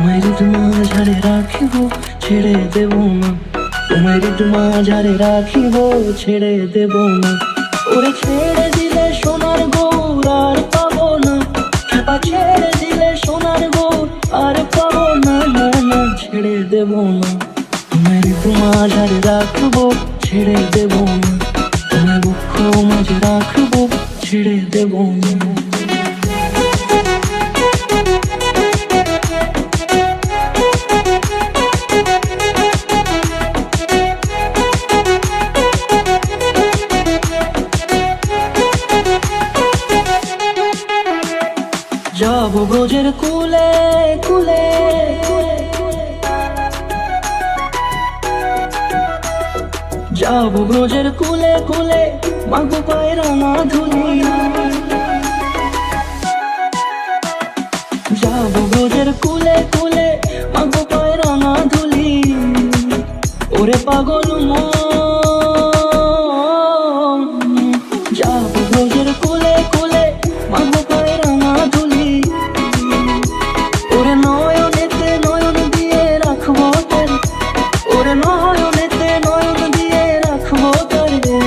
তোমায় মাঝারে রাখিব, ছেড়ে দেব না। তোমায় মাঝারে রাখিব, ছেড়ে দেব না। ওরে ছেড়ে দিলে সোনার গৌর আর পাবো না, খেপা ছেড়ে দিলে সোনার গৌর আর পাবো না, না না ছেড়ে দেব না। তোমায় মাঝারে রাখবো, ছেড়ে দেব না। তোমায় বুক মাঝে রাখবো, ছেড়ে দেব না। যাব ব্রজের কুলে কুলে, যাব ব্রজের কুলে কুলে, মাগো পায়ের রাঙা ধুলি। যাব ব্রজের কুলে কুলে, মাগো পায়ের রাঙা ধুলি। ওরে পাগল মন, যাব ব্রজের কুলে কুলে, মাগো পায়ের রাঙা ধুলি। ওরে নয়নেতে নয়ন দিয়ে রাখবো তারে, ওরে নয়নেতে নয়ন দিয়ে রাখবো তারে।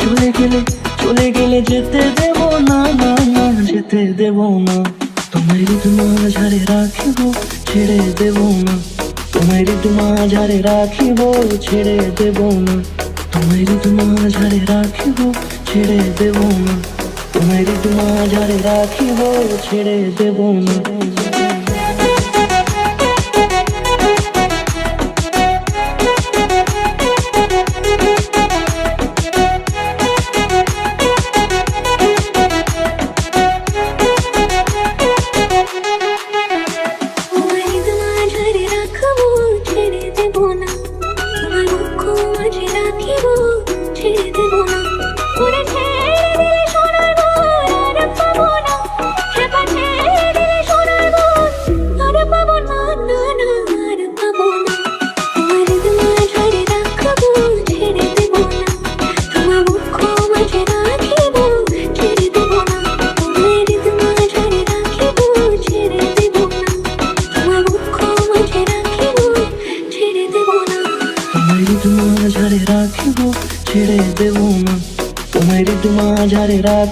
চলে গেলে চলে গেলে যেতে দেব না, না না যেতে দেব না। তোমায় মাঝারে রাখিব, ছেড়ে দেব না। তোমায় মাঝারে রাখিব, ছেড়ে দেব না। তোমায় মাঝারে রাখিব, ছেড়ে দেব না। তোমায় মাঝারে রাখিব, ছেড়ে দেব না। মাঝারে রাখিব, ছেড়ে দেব না। তোমায় মাঝারে রাখ